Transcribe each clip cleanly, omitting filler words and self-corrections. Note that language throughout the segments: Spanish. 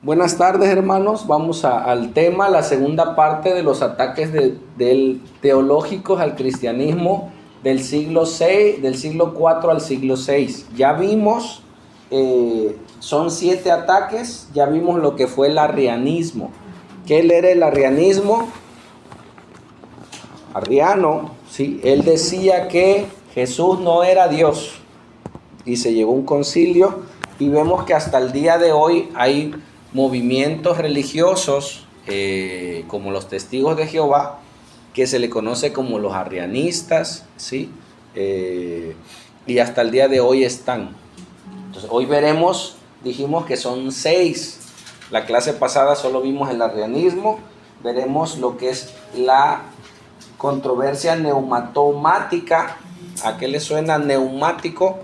Buenas tardes, hermanos. Vamos al tema, la segunda parte de los ataques del teológicos al cristianismo del siglo VI, del siglo IV al siglo VI. Ya vimos, son 7 ataques, ya vimos lo que fue el arrianismo. ¿Qué era el arrianismo? Arriano, ¿sí? Él decía que Jesús no era Dios y se llevó un concilio y vemos que hasta el día de hoy hay movimientos religiosos como los Testigos de Jehová, que se le conoce como los arrianistas, ¿sí? Y hasta el día de hoy están. Entonces, hoy veremos, dijimos que son 6. La clase pasada solo vimos el arrianismo, veremos lo que es la controversia neumatomática. ¿A qué le suena neumático?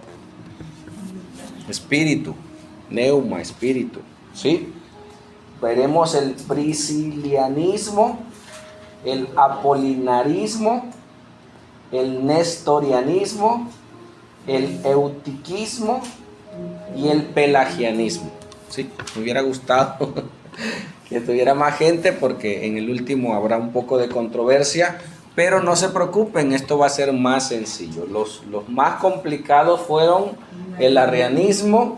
Espíritu, neuma, espíritu, ¿sí? Veremos el priscilianismo, el apolinarismo, el nestorianismo, el eutiquismo y el pelagianismo, ¿sí? Me hubiera gustado que tuviera más gente porque en el último habrá un poco de controversia, pero no se preocupen, esto va a ser más sencillo. Los más complicados fueron el arrianismo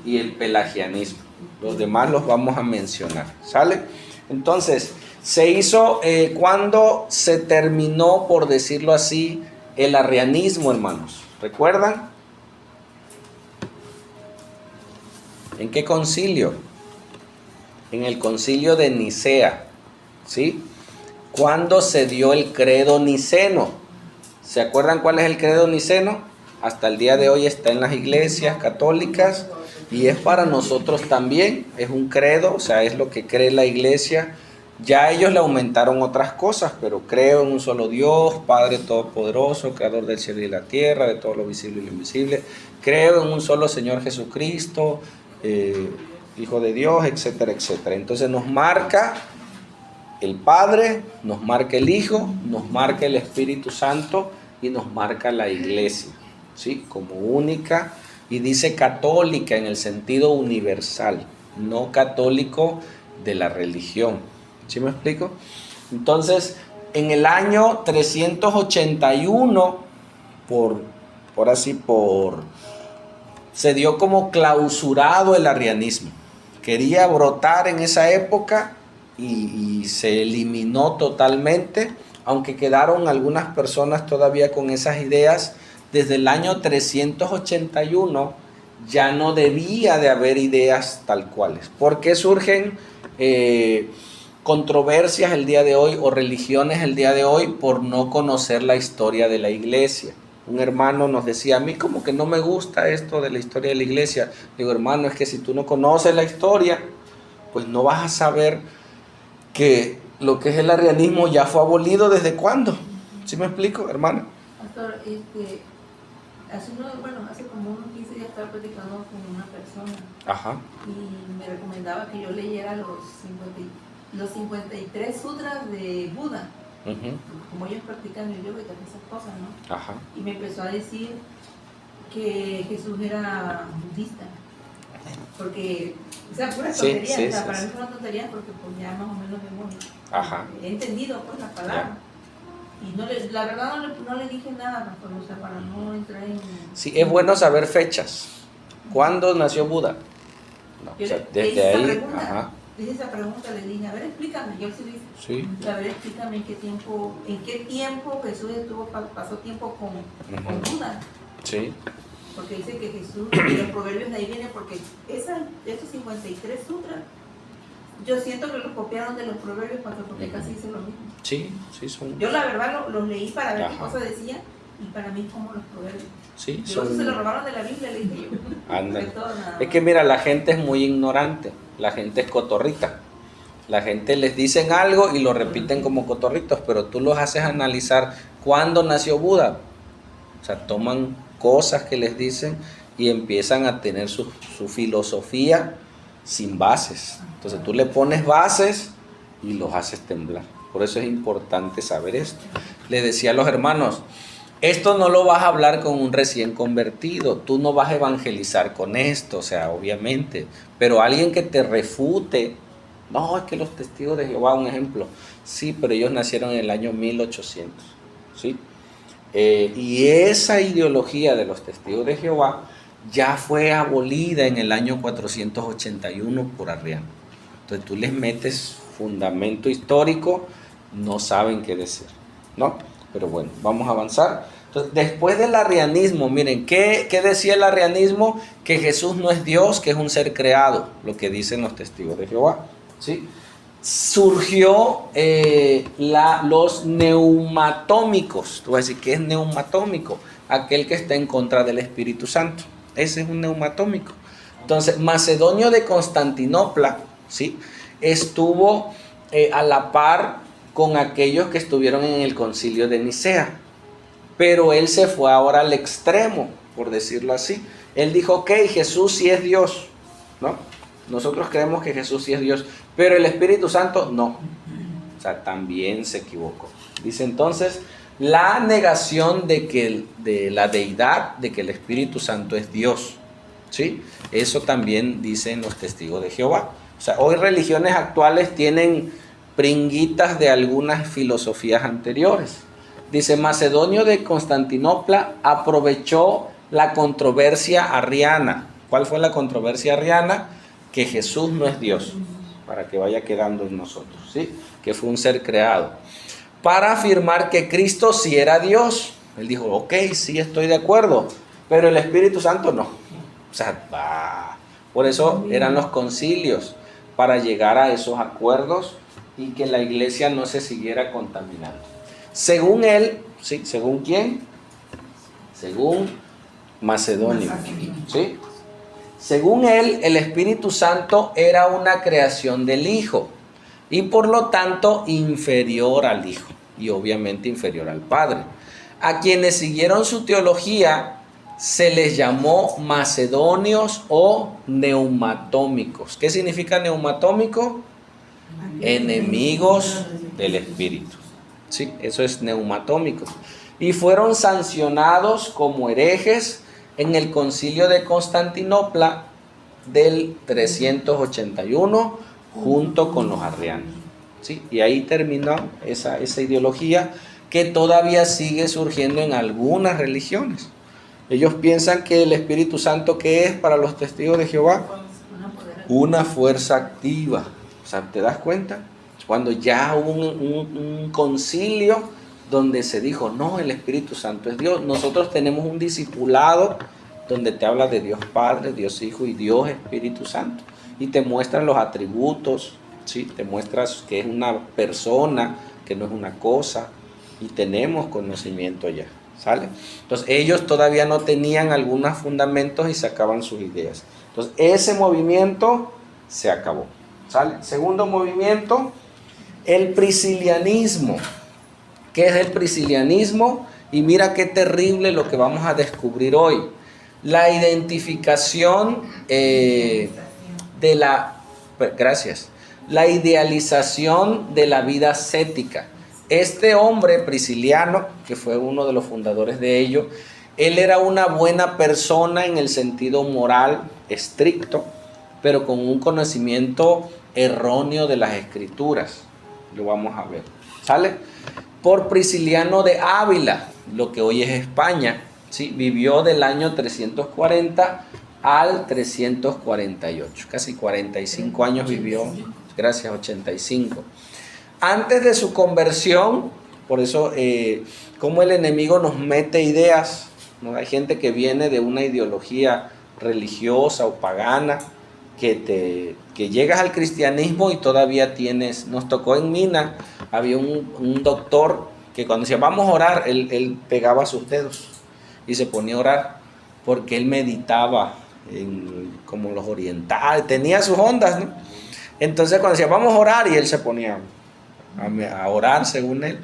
y el pelagianismo. Los demás los vamos a mencionar, ¿sale? Entonces, se hizo cuando se terminó, por decirlo así, el arrianismo, hermanos. ¿Recuerdan? ¿En qué concilio? En el concilio de Nicea, ¿sí? ¿Cuándo se dio el credo niceno? ¿Se acuerdan cuál es el credo niceno? Hasta el día de hoy está en las iglesias católicas y es para nosotros también. Es un credo, o sea, es lo que cree la iglesia. Ya ellos le aumentaron otras cosas, pero creo en un solo Dios, Padre Todopoderoso, Creador del cielo y la tierra, de todo lo visible y lo invisible. Creo en un solo Señor Jesucristo, Hijo de Dios, etcétera, etcétera. Entonces nos marca el Padre, nos marca el Hijo, nos marca el Espíritu Santo y nos marca la iglesia, ¿sí? Como única, y dice católica en el sentido universal, no católico de la religión. ¿Sí me explico? Entonces, en el año 381, se dio como clausurado el arrianismo. Quería brotar en esa época y se eliminó totalmente, aunque quedaron algunas personas todavía con esas ideas. Desde el año 381 ya no debía de haber ideas tal cuales. ¿Por qué surgen controversias el día de hoy o religiones el día de hoy? Por no conocer la historia de la iglesia. Un hermano nos decía, a mí como que no me gusta esto de la historia de la iglesia. Digo, hermano, es que si tú no conoces la historia, pues no vas a saber que lo que es el arrianismo ya fue abolido desde cuándo. ¿Sí me explico, hermano? Pastor, hace como unos 15 días estaba platicando con una persona. Ajá. Y me recomendaba que yo leyera los 53 sutras de Buda. Como ellos practican el yoga y todas esas cosas, ¿no? Ajá. Y me empezó a decir que Jesús era budista. Porque, o sea, pura tontería, sí, o sea, sí, para sí. mí fue una tontería porque pues ya más o menos Ajá. he entendido pues la palabra. Y la verdad no le dije nada, pastor, o sea, para no entrar en... Sí, es bueno saber fechas. ¿Cuándo nació Buda? No, Yo o sea, le desde hice ahí. esa pregunta, le dije, a ver, explícame, yo sí le dije, Sí. a ver, explícame en qué tiempo Jesús pasó tiempo con Buda. Sí. Porque dice que Jesús, los proverbios de ahí vienen, porque estos 53 sutras, yo siento que los copiaron de los proverbios, pastor, porque casi dicen lo mismo. Sí, son. Yo la verdad los leí para ver Ajá. qué cosa decía, y para mí como los proverbios. Sí, Yo se lo robaron de la Biblia, le dije yo. Anda. Es que mira, la gente es muy ignorante, la gente es cotorrita. La gente les dicen algo y lo repiten como cotorritos, pero tú los haces analizar cuándo nació Buda. O sea, toman cosas que les dicen y empiezan a tener su filosofía sin bases. Entonces tú le pones bases y los haces temblar. Por eso es importante saber esto. Le decía a los hermanos, Esto no lo vas a hablar con un recién convertido, tú no vas a evangelizar con esto, o sea, obviamente, pero alguien que te refute, no, es que los testigos de Jehová, un ejemplo, sí, pero ellos nacieron en el año 1800, ¿sí? Y esa ideología de los testigos de Jehová ya fue abolida en el año 481 por Arriano. Entonces tú les metes fundamento histórico, no saben qué decir, ¿no? Pero bueno, vamos a avanzar. Entonces, después del arrianismo, miren, ¿qué decía el arrianismo? Que Jesús no es Dios, que es un ser creado, lo que dicen los testigos de Jehová, ¿sí? Surgió los neumatómicos. Tú vas a decir, ¿qué es neumatómico? Aquel que está en contra del Espíritu Santo. Ese es un neumatómico. Entonces, Macedonio de Constantinopla, ¿sí?, estuvo a la par con aquellos que estuvieron en el concilio de Nicea, pero él se fue ahora al extremo, por decirlo así. Él dijo, ok, Jesús sí es Dios, ¿no? Nosotros creemos que Jesús sí es Dios, pero el Espíritu Santo no. O sea, también se equivocó. Dice entonces, la negación de la deidad, de que el Espíritu Santo es Dios, ¿sí? Eso también dicen los testigos de Jehová. O sea, hoy religiones actuales tienen pringuitas de algunas filosofías anteriores. Dice, Macedonio de Constantinopla aprovechó la controversia arriana. ¿Cuál fue la controversia arriana? Que Jesús no es Dios, para que vaya quedando en nosotros, ¿sí? Que fue un ser creado. Para afirmar que Cristo sí era Dios. Él dijo, ok, sí estoy de acuerdo, pero el Espíritu Santo no. O sea, por eso eran los concilios, para llegar a esos acuerdos y que la iglesia no se siguiera contaminando. Según él, ¿sí? ¿Según quién? Según Macedonio, ¿sí? Según él, el Espíritu Santo era una creación del Hijo y por lo tanto inferior al Hijo y obviamente inferior al Padre. A quienes siguieron su teología se les llamó macedonios o neumatómicos. ¿Qué significa neumatómico? Enemigos del Espíritu. Sí, eso es neumatómico. Y fueron sancionados como herejes en el concilio de Constantinopla del 381 junto con los arrianos. ¿Sí? Y ahí terminó esa ideología que todavía sigue surgiendo en algunas religiones. Ellos piensan que el Espíritu Santo, ¿qué es para los testigos de Jehová? Una fuerza activa. O sea, ¿te das cuenta? Cuando ya hubo un concilio donde se dijo, no, el Espíritu Santo es Dios. Nosotros tenemos un discipulado donde te habla de Dios Padre, Dios Hijo y Dios Espíritu Santo. Y te muestran los atributos, ¿sí? Te muestras que es una persona, que no es una cosa. Y tenemos conocimiento ya. ¿Sale? Entonces ellos todavía no tenían algunos fundamentos y sacaban sus ideas. Entonces ese movimiento se acabó. ¿Sale? Segundo movimiento, el priscilianismo. ¿Qué es el priscilianismo? Y mira qué terrible lo que vamos a descubrir hoy. La identificación la idealización de la vida ascética. Este hombre Prisciliano, que fue uno de los fundadores de ello, él era una buena persona en el sentido moral estricto, pero con un conocimiento erróneo de las escrituras. Lo vamos a ver. ¿Sale? Por Prisciliano de Ávila, lo que hoy es España, ¿sí? Vivió del año 340 al 348. Casi 45 años vivió. Gracias, 85. Antes de su conversión, por eso, como el enemigo nos mete ideas, ¿no? Hay gente que viene de una ideología religiosa o pagana, que llegas al cristianismo y todavía tienes, nos tocó en Mina, había un doctor que cuando decía vamos a orar, él pegaba sus dedos y se ponía a orar, porque él meditaba como los orientales, tenía sus ondas, ¿no? Entonces cuando decía vamos a orar, y él se ponía a orar según él,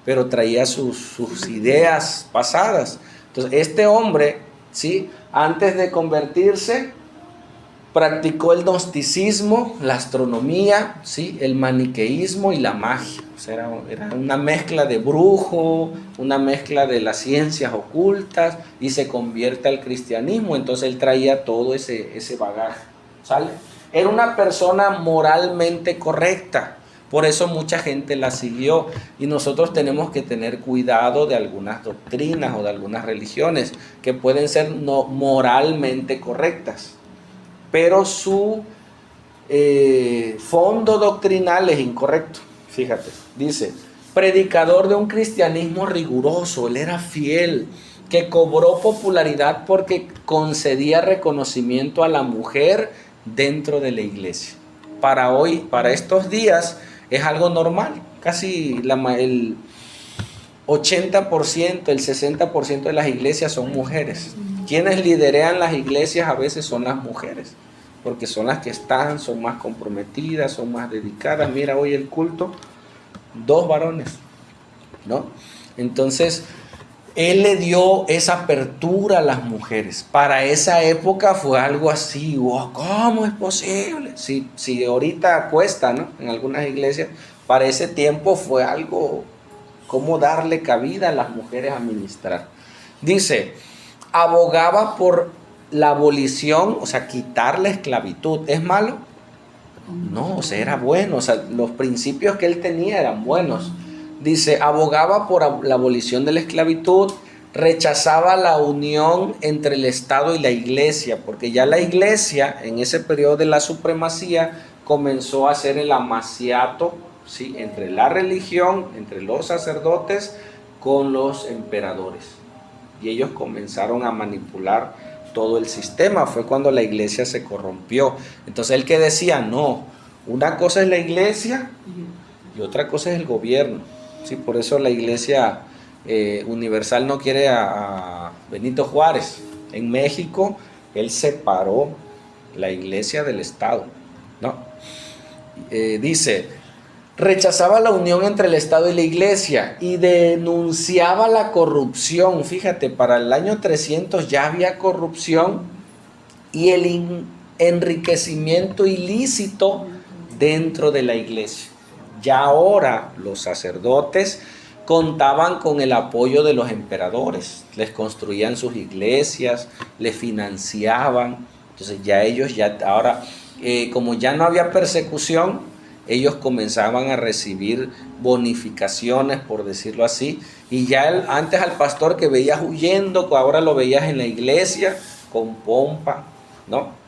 pero traía sus ideas pasadas. Entonces este hombre, ¿sí?, antes de convertirse, Practicó el gnosticismo, la astronomía, ¿sí? El maniqueísmo y la magia. O sea, era una mezcla de brujo, una mezcla de las ciencias ocultas, y se convierte al cristianismo. Entonces él traía todo ese bagaje, ¿sale? Era una persona moralmente correcta, por eso mucha gente la siguió, y nosotros tenemos que tener cuidado de algunas doctrinas o de algunas religiones que pueden ser no moralmente correctas, pero su fondo doctrinal es incorrecto. Fíjate, dice, predicador de un cristianismo riguroso, él era fiel, que cobró popularidad porque concedía reconocimiento a la mujer dentro de la iglesia. Para hoy, para estos días, es algo normal. Casi el 80%, el 60% de las iglesias son mujeres. Quienes lideran las iglesias a veces son las mujeres, porque son las que están, son más comprometidas, son más dedicadas. Mira, hoy el culto, 2 varones, ¿no? Entonces, él le dio esa apertura a las mujeres. Para esa época fue algo así, wow, ¿cómo es posible? Si ahorita cuesta, ¿no? En algunas iglesias, para ese tiempo fue algo, cómo darle cabida a las mujeres a ministrar. Dice, abogaba por la abolición, o sea, quitar la esclavitud. ¿Es malo? No, o sea, era bueno, o sea, los principios que él tenía eran buenos. Dice, abogaba por la abolición de la esclavitud, rechazaba la unión entre el Estado y la iglesia, porque ya la iglesia, en ese periodo de la supremacía, comenzó a hacer el amaciato, ¿sí?, entre la religión, entre los sacerdotes, con los emperadores. Y ellos comenzaron a manipular todo el sistema. Fue cuando la iglesia se corrompió. Entonces él que decía, no, una cosa es la iglesia y otra cosa es el gobierno. Sí, por eso la iglesia universal no quiere a Benito Juárez. En México él separó la iglesia del Estado, ¿no? Dice, rechazaba la unión entre el Estado y la iglesia y denunciaba la corrupción. Fíjate, para el año 300 ya había corrupción y el enriquecimiento ilícito dentro de la iglesia. Ya ahora los sacerdotes contaban con el apoyo de los emperadores, les construían sus iglesias, les financiaban. Entonces ya ellos, ahora, como ya no había persecución, ellos comenzaban a recibir bonificaciones, por decirlo así, y ya antes al pastor que veías huyendo, ahora lo veías en la iglesia con pompa, ¿no?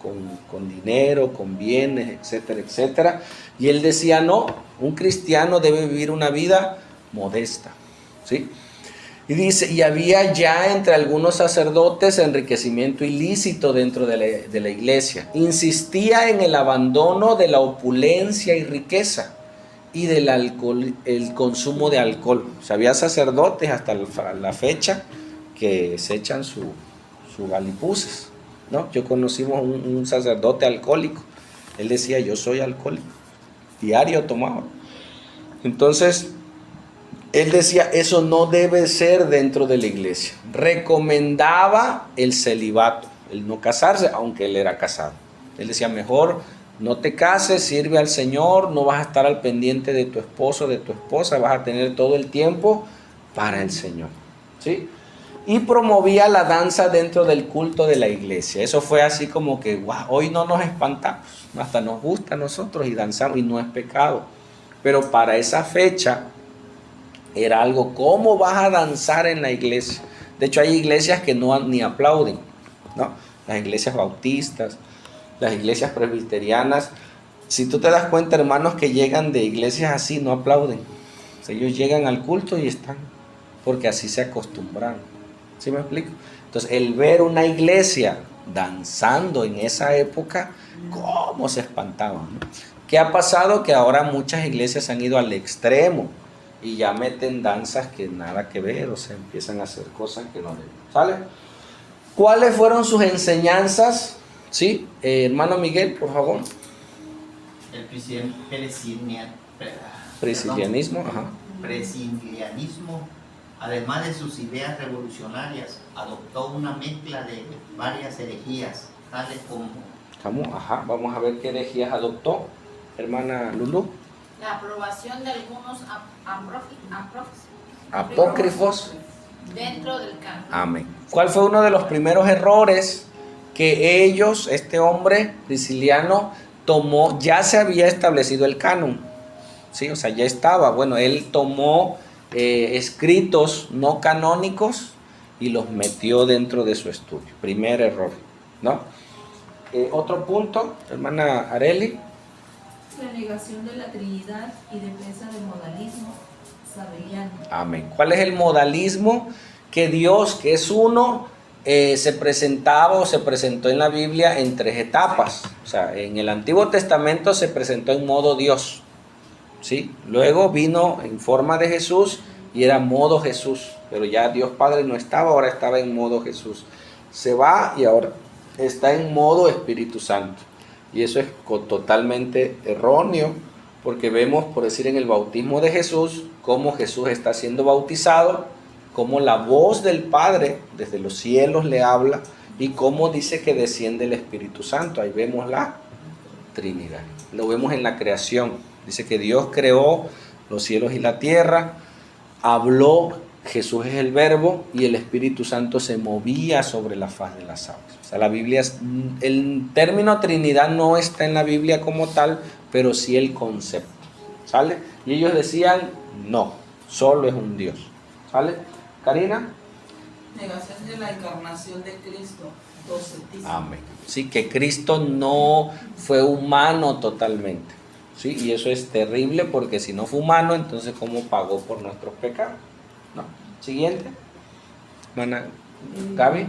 Con dinero, con bienes, etcétera, etcétera. Y él decía, no, un cristiano debe vivir una vida modesta, ¿sí? Y dice, y había ya entre algunos sacerdotes enriquecimiento ilícito dentro de la iglesia. Insistía en el abandono de la opulencia y riqueza y del alcohol, el consumo de alcohol. O sea, había sacerdotes hasta la fecha que se echan su galipuses, ¿no? Yo conocimos un sacerdote alcohólico. Él decía, yo soy alcohólico. Diario tomaba. Entonces, él decía, eso no debe ser dentro de la iglesia. Recomendaba el celibato, el no casarse, aunque él era casado. Él decía, mejor no te cases, sirve al Señor, no vas a estar al pendiente de tu esposo, de tu esposa, vas a tener todo el tiempo para el Señor, ¿sí? Y promovía la danza dentro del culto de la iglesia. Eso fue así como que, wow, hoy no nos espantamos, hasta nos gusta a nosotros y danzamos, y no es pecado. Pero para esa fecha era algo, ¿cómo vas a danzar en la iglesia? De hecho, hay iglesias que no ni aplauden, ¿no? Las iglesias bautistas, las iglesias presbiterianas. Si tú te das cuenta, hermanos que llegan de iglesias así, no aplauden. O sea, ellos llegan al culto y están, porque así se acostumbraron. ¿Sí me explico? Entonces, el ver una iglesia danzando en esa época, ¿cómo se espantaban, ¿no? ¿Qué ha pasado? Que ahora muchas iglesias han ido al extremo y ya meten danzas que nada que ver, o sea, empiezan a hacer cosas que no deben. ¿Sale? ¿Cuáles fueron sus enseñanzas? Sí, hermano Miguel, por favor. El Presilianismo, ajá. Presilianismo, además de sus ideas revolucionarias, adoptó una mezcla de varias herejías, tales como Vamos a ver qué herejías adoptó, hermana Lulú. La aprobación de algunos Apócrifos. dentro del canon. Amén. ¿Cuál fue uno de los primeros errores que ellos, este hombre Prisciliano, tomó? Ya se había establecido el canon, ¿sí? O sea, ya estaba. Bueno, él tomó escritos no canónicos y los metió dentro de su estudio. Primer error, ¿no? Otro punto, hermana Areli. La negación de la Trinidad y defensa del modalismo sabeliano. Amén. ¿Cuál es el modalismo? Que Dios, que es uno, se presentaba o se presentó en la Biblia en 3 etapas. O sea, en el Antiguo Testamento se presentó en modo Dios, ¿sí? Luego vino en forma de Jesús y era modo Jesús, pero ya Dios Padre no estaba, ahora estaba en modo Jesús. Se va y ahora está en modo Espíritu Santo. Y eso es totalmente erróneo, porque vemos, por decir, en el bautismo de Jesús, cómo Jesús está siendo bautizado, cómo la voz del Padre desde los cielos le habla y cómo dice que desciende el Espíritu Santo. Ahí vemos la Trinidad. Lo vemos en la creación. Dice que Dios creó los cielos y la tierra, habló, Jesús es el verbo y el Espíritu Santo se movía sobre la faz de las aguas. O sea, la Biblia, el término Trinidad no está en la Biblia como tal, pero sí el concepto, ¿sale? Y ellos decían, no, solo es un Dios, ¿sale? Karina. Negación de la encarnación de Cristo, docetismo. Amén. Sí, que Cristo no fue humano totalmente, ¿sí? Y eso es terrible, porque si no fue humano, entonces ¿cómo pagó por nuestros pecados? No. Siguiente. Hermana Gaby.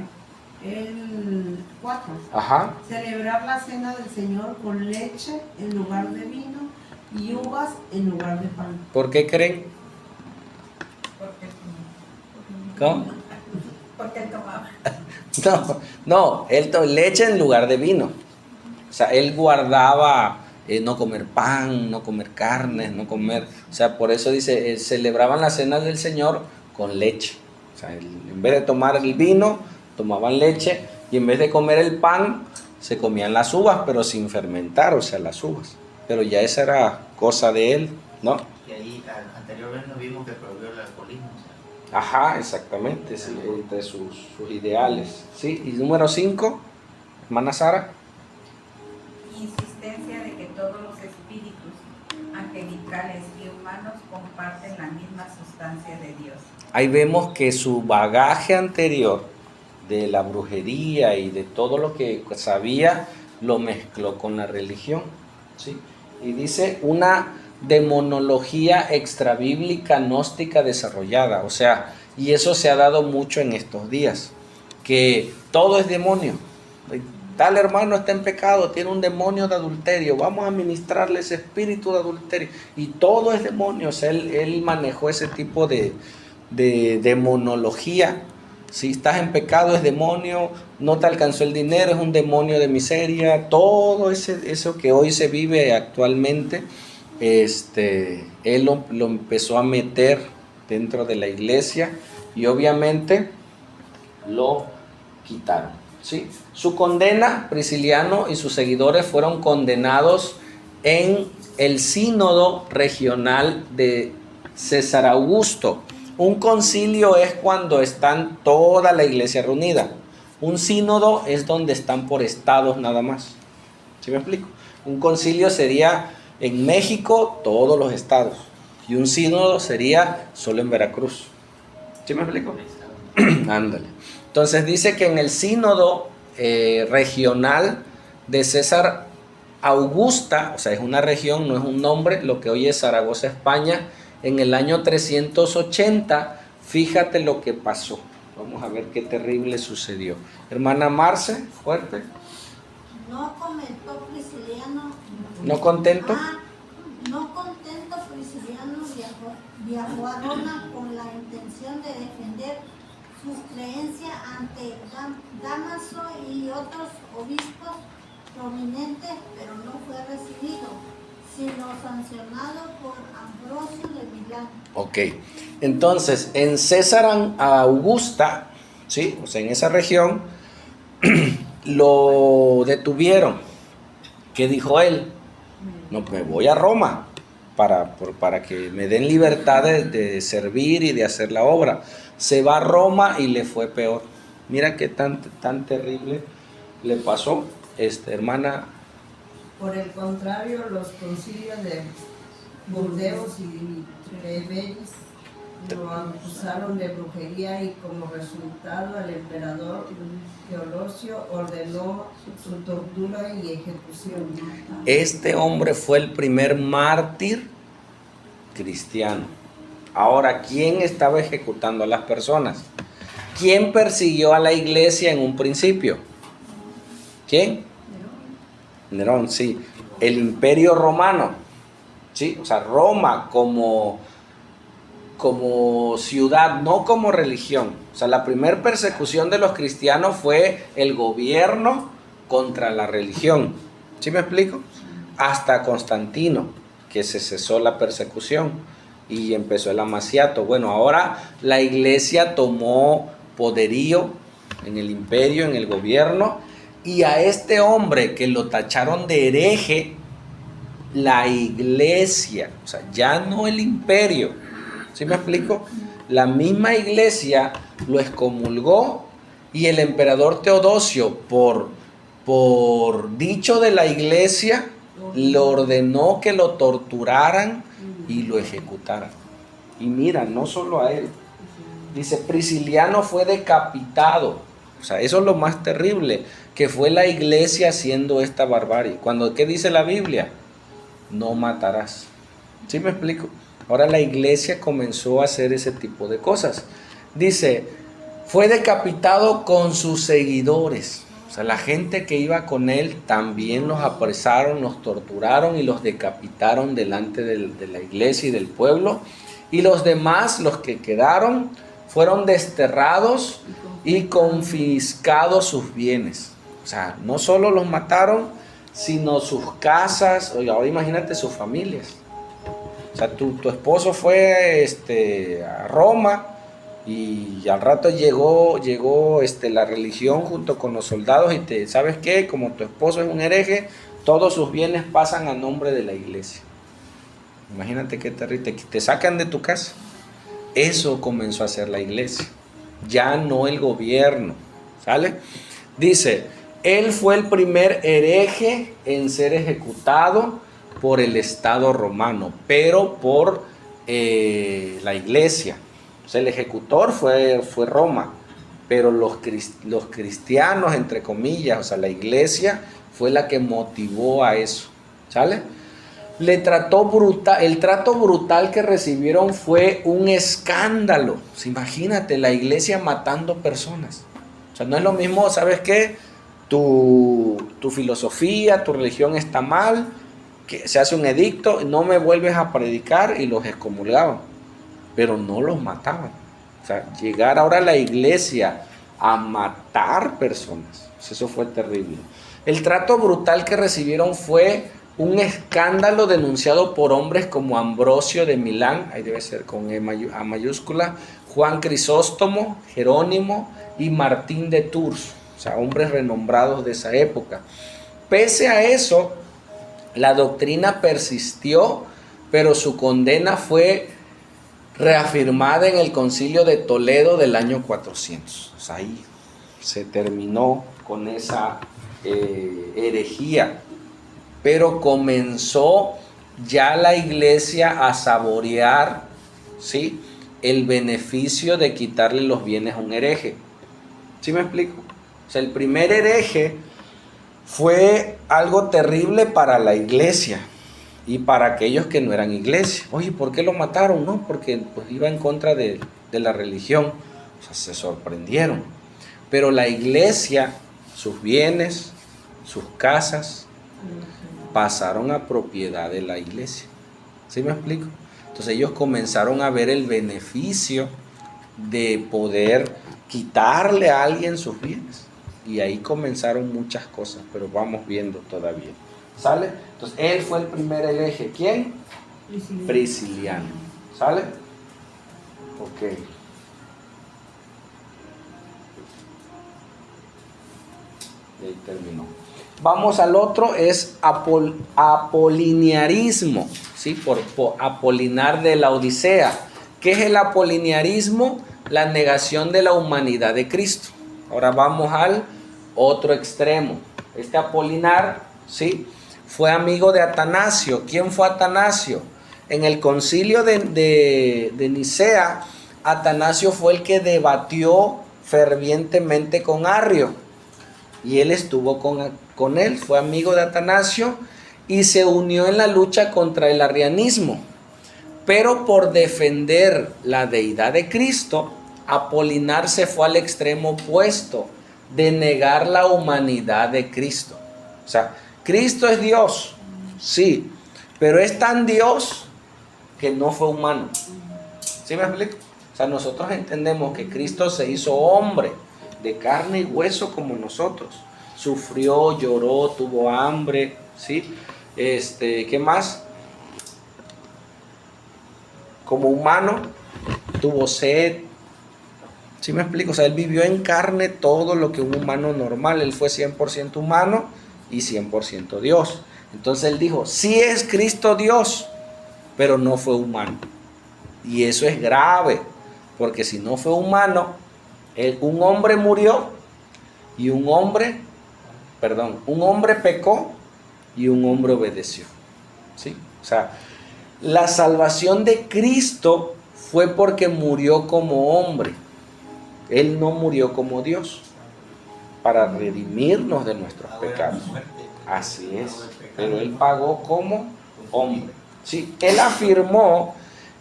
El 4. Ajá. Celebrar la cena del Señor con leche en lugar de vino y uvas en lugar de pan. ¿Por qué creen? ¿Cómo? Porque él tomaba. No, él leche en lugar de vino. O sea, él guardaba no comer pan, no comer carnes, no comer... O sea, por eso dice, celebraban la cena del Señor con leche. O sea, en vez de tomar el vino, tomaban leche, y en vez de comer el pan, se comían las uvas, pero sin fermentar, o sea, las uvas. Pero ya esa era cosa de él, ¿no? Y ahí anteriormente vimos que prohibió el alcoholismo. O sea, Ajá, exactamente, sí, entre sus ideales. ¿Sí? Y número 5, hermana Sara. Insistencia de que todos los espíritus angelicales y humanos comparten la misma sustancia de Dios. Ahí vemos que su bagaje anterior de la brujería y de todo lo que sabía, lo mezcló con la religión, ¿sí? Y dice una demonología extrabíblica gnóstica desarrollada, o sea, y eso se ha dado mucho en estos días, que todo es demonio. Tal hermano está en pecado, tiene un demonio de adulterio, vamos a ministrarle ese espíritu de adulterio, y todo es demonio. O sea, él manejó ese tipo de demonología. Si estás en pecado es demonio, no te alcanzó el dinero, es un demonio de miseria. Todo eso que hoy se vive actualmente, él lo empezó a meter dentro de la iglesia, y obviamente lo quitaron, ¿sí? Su condena, Prisciliano y sus seguidores fueron condenados en el sínodo regional de César Augusto. Un concilio es cuando están toda la iglesia reunida. Un sínodo es donde están por estados nada más. ¿Sí me explico? Un concilio sería en México todos los estados, y un sínodo sería solo en Veracruz. ¿Sí me explico? Ándale. Entonces dice que en el sínodo regional de César Augusta, o sea, es una región, no es un nombre, lo que hoy es Zaragoza, España, en el año 380, fíjate lo que pasó. Vamos a ver qué terrible sucedió. Hermana Marce, fuerte. No comentó Prisciliano. ¿No contento? No contento, Prisciliano viajó a Roma con la intención de defender sus creencias ante Dámaso y otros obispos prominentes, pero no fue recibido, sino sancionado por Ambrosio de Milán. Ok, entonces en César Augusta, ¿sí? O sea, en esa región, lo detuvieron, ¿Qué dijo él? No, me voy a Roma para que me den libertad de servir y de hacer la obra. Se va a Roma y le fue peor. Mira qué tan terrible le pasó, hermana. Por el contrario, los concilios de Burdeos y Treveri lo acusaron de brujería y como resultado el emperador Teodosio ordenó su tortura y ejecución. Este hombre fue el primer mártir cristiano. Ahora, ¿quién estaba ejecutando a las personas? ¿Quién persiguió a la iglesia en un principio? ¿Quién? Nerón, sí. El Imperio Romano, ¿sí? O sea, Roma como ciudad, no como religión. O sea, la primera persecución de los cristianos fue el gobierno contra la religión. ¿Sí me explico? Hasta Constantino, que se cesó la persecución y empezó el amaciato. Bueno, ahora la iglesia tomó poderío en el imperio, en el gobierno, y a este hombre que lo tacharon de hereje, la iglesia, o sea, ya no el imperio, ¿sí me explico? La misma iglesia lo excomulgó y el emperador Teodosio, por dicho de la iglesia, le ordenó que lo torturaran y lo ejecutaran. Y mira, no solo a él. Dice, Prisciliano fue decapitado. O sea, eso es lo más terrible, que fue la iglesia haciendo esta barbarie. ¿Qué dice la Biblia? No matarás. ¿Sí me explico? Ahora la iglesia comenzó a hacer ese tipo de cosas. Dice, fue decapitado con sus seguidores. O sea, la gente que iba con él también los apresaron, los torturaron y los decapitaron delante de la iglesia y del pueblo. Y los demás, los que quedaron, fueron desterrados y confiscados sus bienes. O sea, no solo los mataron, sino sus casas. Oye, ahora imagínate sus familias. O sea, tu esposo fue a Roma y al rato llegó la religión junto con los soldados y ¿sabes qué? Como tu esposo es un hereje, todos sus bienes pasan a nombre de la iglesia. Imagínate qué terrible, te sacan de tu casa. Eso comenzó a hacer la iglesia, ya no el gobierno, ¿sale? Dice, él fue el primer hereje en ser ejecutado por el Estado romano, pero por la iglesia. O sea, el ejecutor fue Roma, pero los cristianos, entre comillas, o sea, la iglesia fue la que motivó a eso, ¿sale? El trato brutal que recibieron fue un escándalo. O sea, imagínate, la iglesia matando personas. O sea, no es lo mismo, ¿sabes qué? Tu filosofía, tu religión está mal, que se hace un edicto, no me vuelves a predicar, y los excomulgaban, pero no los mataban. O sea, llegar ahora a la iglesia a matar personas, eso fue terrible. El trato brutal que recibieron fue un escándalo denunciado por hombres como Ambrosio de Milán, ahí debe ser con A mayúscula, Juan Crisóstomo, Jerónimo y Martín de Tours, o sea, hombres renombrados de esa época. Pese a eso, la doctrina persistió, pero su condena fue reafirmada en el Concilio de Toledo del año 400. O sea, ahí se terminó con esa herejía. Pero comenzó ya la iglesia a saborear, ¿sí?, el beneficio de quitarle los bienes a un hereje. ¿Sí me explico? O sea, el primer hereje fue algo terrible para la iglesia y para aquellos que no eran iglesia. Oye, ¿por qué lo mataron? No, porque pues iba en contra de la religión. O sea, se sorprendieron. Pero la iglesia, sus bienes, sus casas, pasaron a propiedad de la iglesia. ¿Sí me explico? Entonces ellos comenzaron a ver el beneficio de poder quitarle a alguien sus bienes. Y ahí comenzaron muchas cosas, pero vamos viendo todavía. ¿Sale? Entonces él fue el primer hereje. ¿Quién? Prisciliano. ¿Sale? Ok. Y ahí terminó. Vamos al otro, es apoliniarismo, ¿sí? Por Apolinar de la Odisea. ¿Qué es el apoliniarismo? La negación de la humanidad de Cristo. Ahora vamos al otro extremo. Este Apolinar, ¿sí?, fue amigo de Atanasio. ¿Quién fue Atanasio? En el concilio de Nicea, Atanasio fue el que debatió fervientemente con Arrio. Y él estuvo con él, fue amigo de Atanasio y se unió en la lucha contra el arrianismo. Pero por defender la deidad de Cristo, Apolinar se fue al extremo opuesto de negar la humanidad de Cristo. O sea, Cristo es Dios, sí, pero es tan Dios que no fue humano. ¿Sí me explico? O sea, nosotros entendemos que Cristo se hizo hombre de carne y hueso como nosotros. Sufrió, lloró, tuvo hambre, ¿sí? ¿Qué más? Como humano, tuvo sed. ¿Sí me explico? O sea, él vivió en carne todo lo que un humano normal. Él fue 100% humano y 100% Dios. Entonces él dijo, sí es Cristo Dios, pero no fue humano. Y eso es grave, porque si no fue humano, un hombre murió y un hombre pecó y un hombre obedeció. ¿Sí? O sea, la salvación de Cristo fue porque murió como hombre. Él no murió como Dios para redimirnos de nuestros pecados. Así es. Pero Él pagó como hombre. ¿Sí? Él afirmó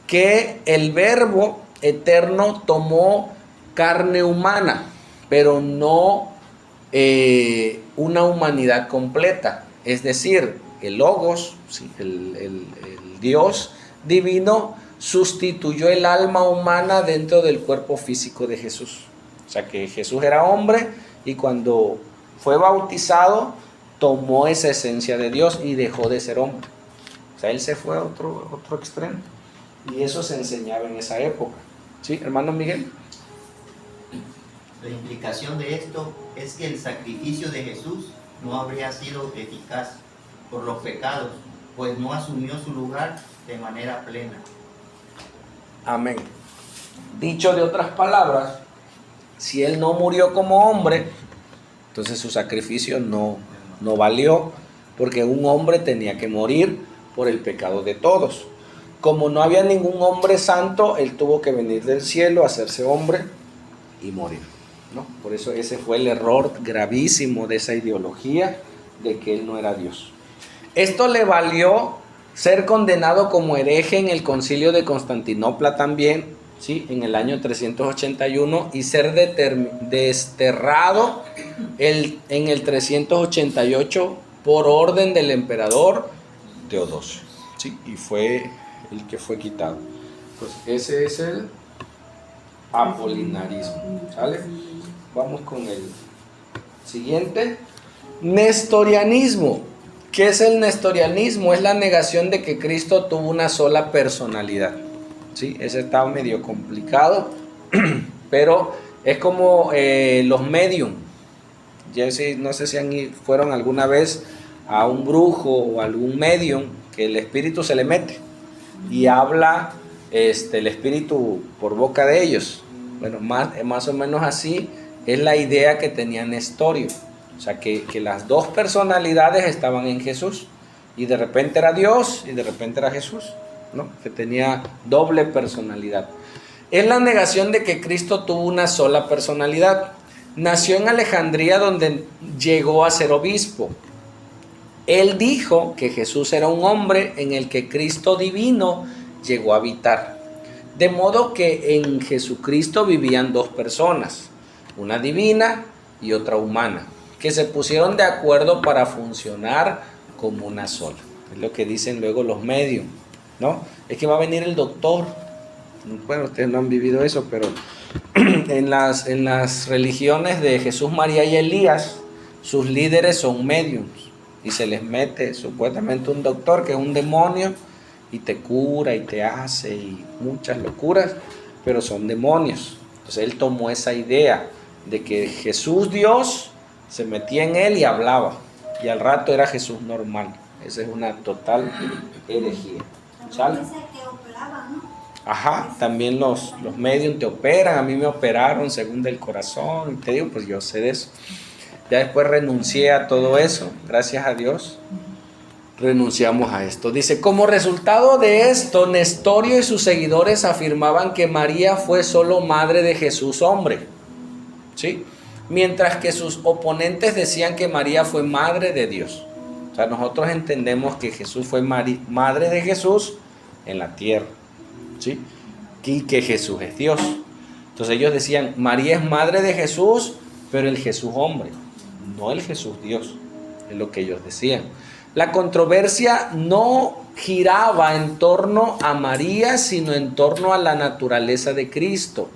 que el Verbo eterno tomó carne humana, pero no una humanidad completa. Es decir, el Logos, ¿sí?, el Dios divino, sustituyó el alma humana dentro del cuerpo físico de Jesús. O sea que Jesús era hombre y cuando fue bautizado tomó esa esencia de Dios y dejó de ser hombre. O sea, él se fue a otro extremo. Y eso se enseñaba en esa época. ¿Sí, hermano Miguel? La implicación de esto es que el sacrificio de Jesús no habría sido eficaz por los pecados, pues no asumió su lugar de manera plena. Amén. Dicho de otras palabras, si Él no murió como hombre, entonces su sacrificio no valió, porque un hombre tenía que morir por el pecado de todos. Como no había ningún hombre santo, Él tuvo que venir del cielo, hacerse hombre y morir, ¿no? Por eso ese fue el error gravísimo de esa ideología de que Él no era Dios. Esto le valió ser condenado como hereje en el concilio de Constantinopla también, ¿sí?, en el año 381, y ser desterrado en el 388 por orden del emperador Teodosio, ¿sí? Y fue el que fue quitado. Pues ese es el apolinarismo, ¿sale? Vamos con el siguiente. Nestorianismo. ¿Qué es el nestorianismo? Es la negación de que Cristo tuvo una sola personalidad. ¿Sí? Ese está medio complicado, pero es como los medium. No sé si fueron alguna vez a un brujo o algún medium que el espíritu se le mete y habla el espíritu por boca de ellos. Bueno, más o menos así es la idea que tenía Nestorio. O sea, que las dos personalidades estaban en Jesús y de repente era Dios y de repente era Jesús, ¿no? Que tenía doble personalidad. Es la negación de que Cristo tuvo una sola personalidad. Nació en Alejandría, donde llegó a ser obispo. Él dijo que Jesús era un hombre en el que Cristo divino llegó a habitar. De modo que en Jesucristo vivían dos personas, una divina y otra humana, que se pusieron de acuerdo para funcionar como una sola. Es lo que dicen luego los medios, ¿no? Es que va a venir el doctor. Bueno, ustedes no han vivido eso, pero en las religiones de Jesús, María y Elías, sus líderes son mediums y se les mete supuestamente un doctor que es un demonio y te cura y te hace y muchas locuras, pero son demonios. Entonces él tomó esa idea de que Jesús Dios se metía en él y hablaba, y al rato era Jesús normal. Esa es una total herejía. ¿Sale? Dice que operaba, ¿no? Ajá, también los medios te operan, a mí me operaron según del corazón, y te digo, pues yo sé de eso. Ya después renuncié a todo eso, gracias a Dios, renunciamos a esto. Dice, como resultado de esto, Nestorio y sus seguidores afirmaban que María fue solo madre de Jesús hombre, ¿sí? Mientras que sus oponentes decían que María fue madre de Dios. O sea, nosotros entendemos que Jesús fue madre de Jesús en la tierra, ¿sí? Y que Jesús es Dios. Entonces ellos decían, María es madre de Jesús, pero el Jesús hombre, no el Jesús Dios, es lo que ellos decían. La controversia no giraba en torno a María, sino en torno a la naturaleza de Cristo.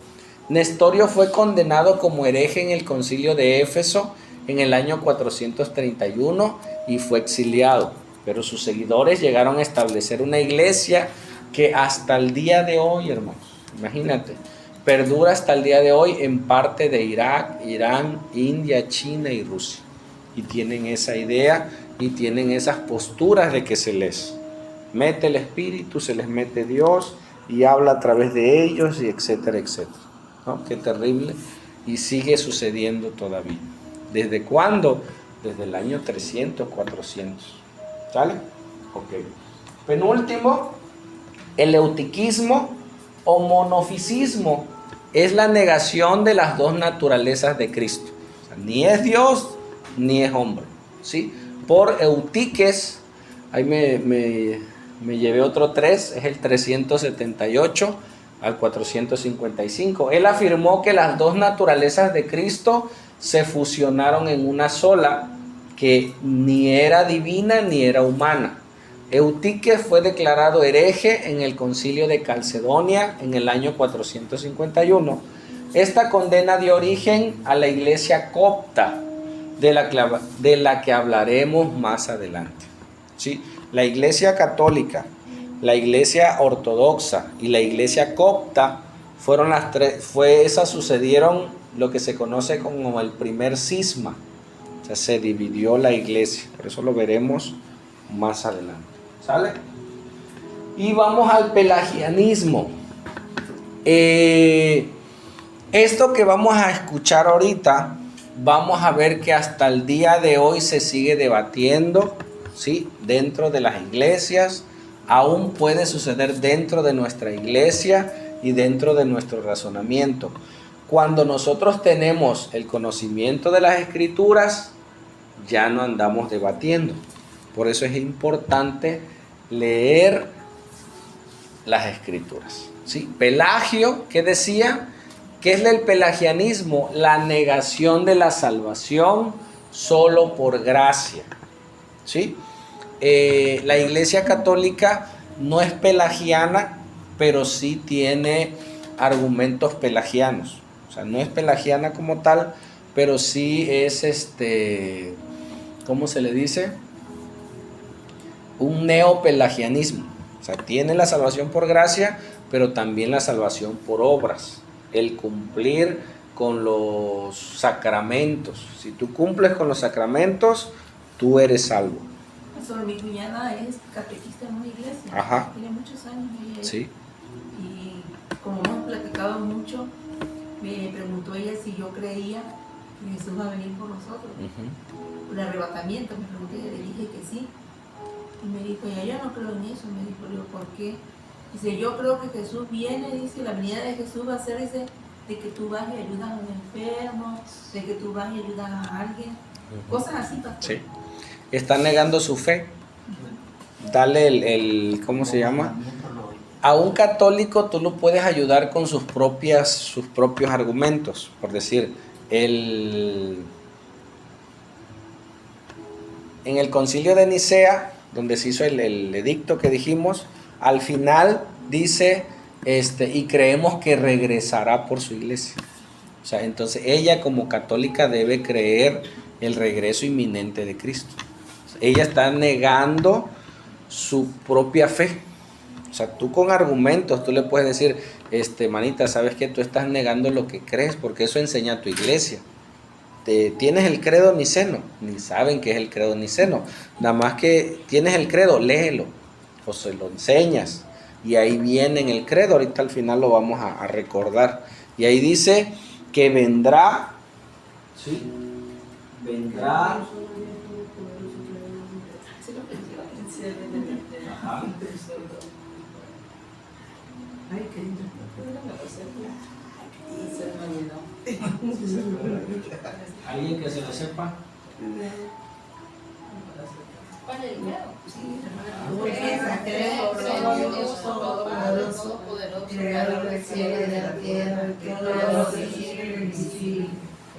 Nestorio fue condenado como hereje en el concilio de Éfeso en el año 431 y fue exiliado, pero sus seguidores llegaron a establecer una iglesia que hasta el día de hoy, hermanos, imagínate, perdura hasta el día de hoy en parte de Irak, Irán, India, China y Rusia. Y tienen esa idea y tienen esas posturas de que se les mete el Espíritu, se les mete Dios y habla a través de ellos y etcétera, etcétera. ¿No? Qué terrible. Y sigue sucediendo todavía. ¿Desde cuándo? Desde el año 300, 400. ¿Sale? Ok. Penúltimo, el eutiquismo o monofisismo es la negación de las dos naturalezas de Cristo. O sea, ni es Dios ni es hombre, ¿sí? Por Eutiques, ahí me llevé otro 3, es el 378 al 455. Él afirmó que las dos naturalezas de Cristo se fusionaron en una sola, que ni era divina ni era humana. Eutiques fue declarado hereje en el concilio de Calcedonia en el año 451. Esta condena dio origen a la iglesia copta, de la que hablaremos más adelante. ¿Sí? La iglesia católica, la iglesia ortodoxa y la iglesia copta fueron las tres, esas sucedieron lo que se conoce como el primer cisma. O sea, se dividió la iglesia, por eso lo veremos más adelante. ¿Sale? Y vamos al pelagianismo. Esto que vamos a escuchar ahorita, vamos a ver que hasta el día de hoy se sigue debatiendo, ¿sí? Dentro de las iglesias, aún puede suceder dentro de nuestra iglesia y dentro de nuestro razonamiento. Cuando nosotros tenemos el conocimiento de las escrituras, ya no andamos debatiendo. Por eso es importante leer las escrituras, ¿sí? Pelagio, ¿qué decía? ¿Qué es el pelagianismo? La negación de la salvación solo por gracia, ¿sí? La iglesia católica no es pelagiana, pero sí tiene argumentos pelagianos. O sea, no es pelagiana como tal, pero sí es ¿cómo se le dice? Un neopelagianismo. O sea, tiene la salvación por gracia, pero también la salvación por obras. El cumplir con los sacramentos. Si tú cumples con los sacramentos, tú eres salvo. Pastor, mi cuñada es catequista en una iglesia. Ajá. Tiene muchos años. Sí. Y como hemos platicado mucho, me preguntó ella si yo creía que Jesús va a venir por nosotros. Uh-huh. El arrebatamiento, me pregunté, y le dije que sí. Y me dijo, ya yo no creo en eso. Me dijo, le digo, ¿por qué? Dice, yo creo que Jesús viene, dice, la venida de Jesús va a ser ese, de que tú vas y ayudas a un enfermo, de que tú vas y ayudas a alguien, cosas así, pastor. Sí. Está negando su fe. Dale ¿cómo se llama? A un católico tú lo puedes ayudar con sus propios argumentos. Por decir, en el concilio de Nicea, donde se hizo el edicto que dijimos, al final dice, y creemos que regresará por su iglesia. O sea, entonces ella como católica debe creer el regreso inminente de Cristo. Ella está negando su propia fe. O sea, tú con argumentos, tú le puedes decir, manita, ¿sabes qué? Tú estás negando lo que crees, porque eso enseña tu iglesia. ¿tienes el credo niceno? Ni saben qué es el credo niceno. Nada más que tienes el credo, léelo o se lo enseñas. Y ahí viene en el credo, ahorita al final lo vamos a recordar. Y ahí dice que vendrá, ¿sí? Vendrá. Ajá. ¿Alguien que se lo sepa? ¿Cuál es el Creador del cielo y de la tierra, que todo lo visible y invisible.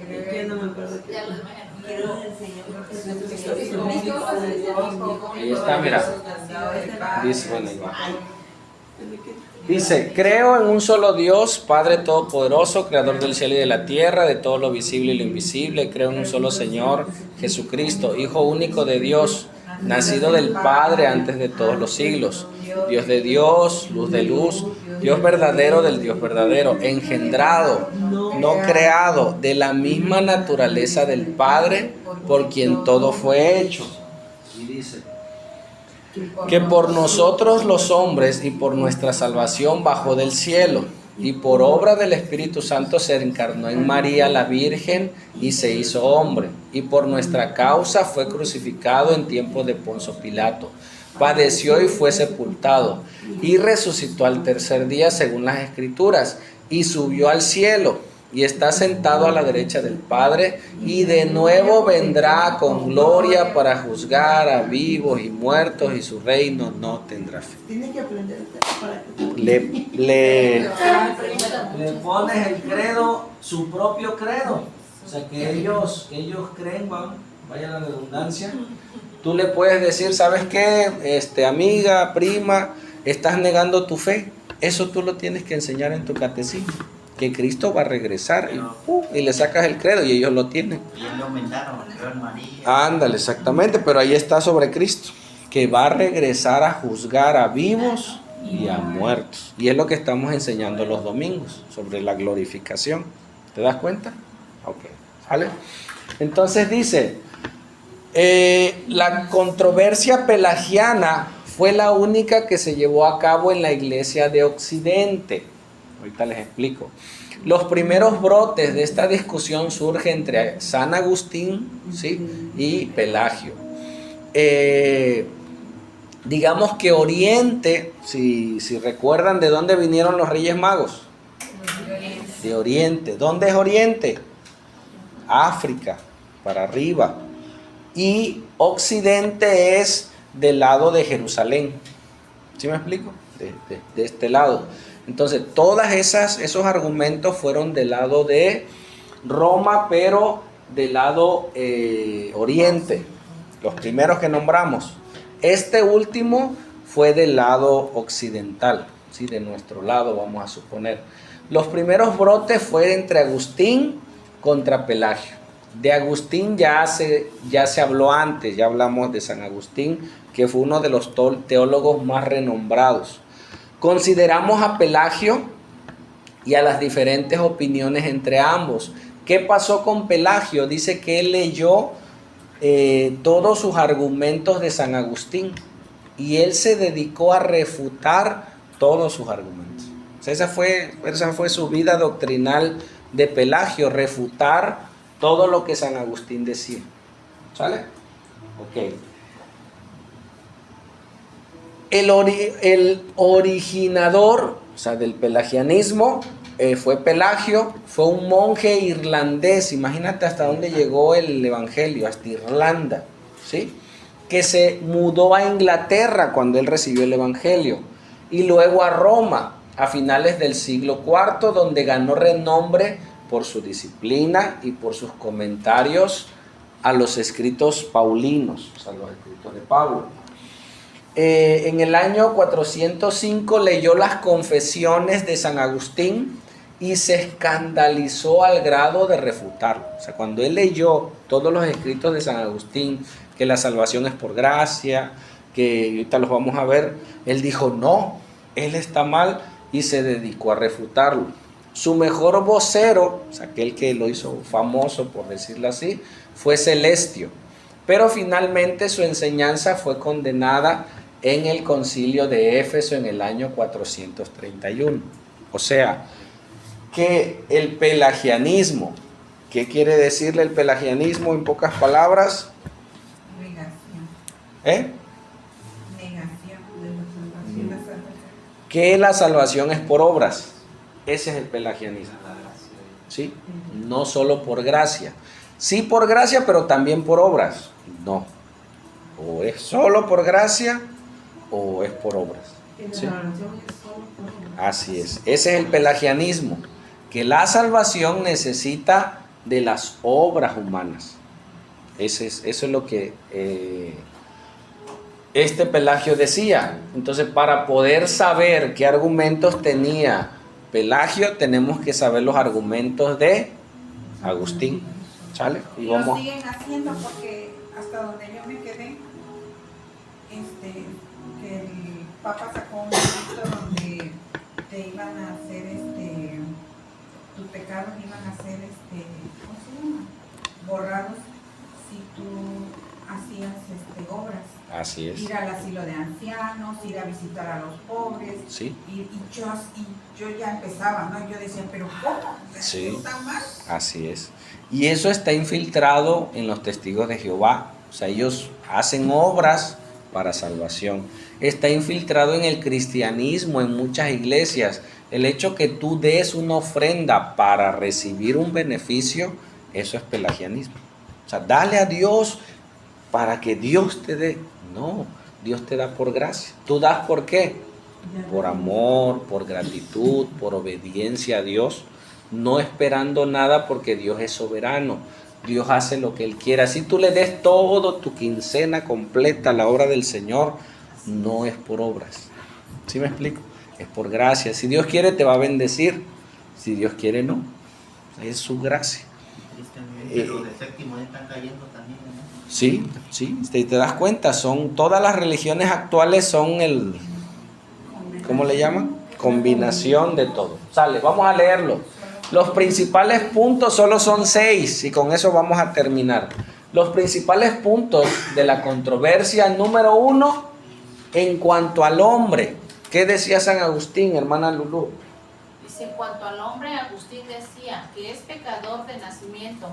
Yo no me acuerdo. Ya lo demás. Quiero enseñar. Ahí está, mira. Dice, bueno, ahí va. Dice, creo en un solo Dios, Padre Todopoderoso, Creador del cielo y de la tierra, de todo lo visible y lo invisible. Creo en un solo Señor, Jesucristo, Hijo único de Dios, nacido del Padre antes de todos los siglos. Dios de Dios, luz de luz, Dios verdadero del Dios verdadero, engendrado, no creado, de la misma naturaleza del Padre, por quien todo fue hecho. Y dice, que por nosotros los hombres y por nuestra salvación bajó del cielo, y por obra del Espíritu Santo se encarnó en María la Virgen y se hizo hombre, y por nuestra causa fue crucificado en tiempo de Poncio Pilato. Padeció y fue sepultado, y resucitó al tercer día según las Escrituras, y subió al cielo, y está sentado a la derecha del Padre, y de nuevo vendrá con gloria para juzgar a vivos y muertos, y su reino no tendrá fin. Tienes que aprender para que Le pones el credo, su propio credo, o sea que ellos creen, vaya la redundancia. Tú le puedes decir, ¿sabes qué? Amiga, prima, estás negando tu fe. Eso tú lo tienes que enseñar en tu catecismo. Que Cristo va a regresar y le sacas el credo y ellos lo tienen. Y él lo aumentaron, creo en María. Ándale, exactamente, pero ahí está sobre Cristo, que va a regresar a juzgar a vivos y a muertos. Y es lo que estamos enseñando los domingos, sobre la glorificación. ¿Te das cuenta? Ok, ¿vale? Entonces dice, la controversia pelagiana fue la única que se llevó a cabo en la iglesia de Occidente. Ahorita les explico. Los primeros brotes de esta discusión surgen entre San Agustín, ¿sí?, y Pelagio. Digamos que Oriente, si recuerdan de dónde vinieron los Reyes Magos. De Oriente. ¿Dónde es Oriente? África, para arriba. Y Occidente es del lado de Jerusalén. ¿Sí me explico? De este lado. Entonces, todos esos argumentos fueron del lado de Roma, pero del lado oriente. Los primeros que nombramos. Este último fue del lado occidental, ¿sí? De nuestro lado, vamos a suponer. Los primeros brotes fue entre Agustín contra Pelagio. De Agustín ya se habló antes, ya hablamos de San Agustín, que fue uno de los teólogos más renombrados. Consideramos a Pelagio y a las diferentes opiniones entre ambos. ¿Qué pasó con Pelagio? Dice que él leyó todos sus argumentos de San Agustín y él se dedicó a refutar todos sus argumentos. O sea, esa fue su vida doctrinal de Pelagio, refutar todo lo que San Agustín decía. ¿Sale? Ok. El originador, o sea, del pelagianismo fue Pelagio, fue un monje irlandés. Imagínate hasta dónde llegó el evangelio, hasta Irlanda, ¿sí? Que se mudó a Inglaterra cuando él recibió el evangelio y luego a Roma a finales del siglo IV, donde ganó renombre por su disciplina y por sus comentarios a los escritos paulinos, o sea, los escritos de Pablo. En el año 405 leyó las confesiones de San Agustín y se escandalizó al grado de refutarlo. O sea, cuando él leyó todos los escritos de San Agustín, que la salvación es por gracia, que ahorita los vamos a ver, él dijo, no, él está mal, y se dedicó a refutarlo. Su mejor vocero, o sea, aquel que lo hizo famoso, por decirlo así, fue Celestio. Pero finalmente su enseñanza fue condenada en el concilio de Éfeso en el año 431. O sea, que el pelagianismo, ¿qué quiere decirle el pelagianismo en pocas palabras? Negación. Negación de la salvación. Que la salvación es por obras. Ese es el pelagianismo. ¿Sí? No solo por gracia. Sí por gracia, pero también por obras. No. O es solo por gracia o es por obras. ¿Sí? Así es. Ese es el pelagianismo. Que la salvación necesita de las obras humanas. Eso es lo que este Pelagio decía. Entonces, para poder saber qué argumentos tenía Pelagio, tenemos que saber los argumentos de Agustín. ¿Sale? Y lo siguen haciendo porque hasta donde yo me quedé, que el Papa sacó un libro donde te iban a hacer tus pecados iban a ser ¿cómo se llama? Borrados si tú hacías obras. Así es. Ir al asilo de ancianos, ir a visitar a los pobres. Sí. Y yo ya empezaba, ¿no? Yo decía, pero ¿cómo? Sí. ¿Eso está mal? Así es. Y eso está infiltrado en los testigos de Jehová. O sea, ellos hacen obras para salvación. Está infiltrado en el cristianismo, en muchas iglesias. El hecho que tú des una ofrenda para recibir un beneficio, eso es pelagianismo. O sea, dale a Dios para que Dios te dé. No, Dios te da por gracia. ¿Tú das por qué? Por amor, por gratitud, por obediencia a Dios. No esperando nada porque Dios es soberano. Dios hace lo que Él quiera. Si tú le des todo tu quincena completa a la obra del Señor, no es por obras. ¿Sí me explico? Es por gracia. Si Dios quiere, te va a bendecir. Si Dios quiere, no. Es su gracia. Los de séptimo están cayendo también, ¿no? Sí, sí. Te das cuenta, todas las religiones actuales son ¿cómo le llaman? Combinación de todo. Sale, vamos a leerlo. Los principales puntos solo son 6 y con eso vamos a terminar. Los principales puntos de la controversia, número 1, en cuanto al hombre. ¿Qué decía San Agustín, hermana Lulú? Dice, en cuanto al hombre, Agustín decía que es pecador de nacimiento,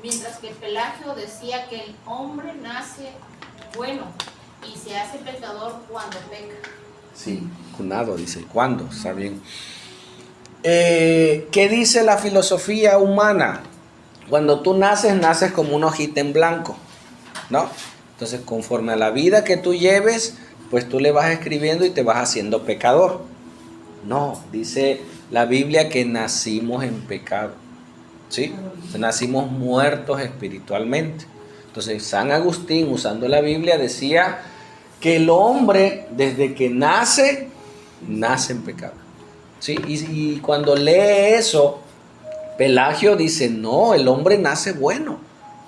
mientras que Pelagio decía que el hombre nace bueno y se hace pecador cuando peca. Sí, cunado dice, ¿cuándo? Está bien. ¿Qué dice la filosofía humana? Cuando tú naces como una hojita en blanco, ¿no? Entonces, conforme a la vida que tú lleves, pues tú le vas escribiendo y te vas haciendo pecador. No, dice la Biblia que nacimos en pecado, ¿sí? Nacimos muertos espiritualmente. Entonces, San Agustín, usando la Biblia, decía que el hombre, desde que nace en pecado. ¿Sí? Y cuando lee eso, Pelagio dice, no, el hombre nace bueno.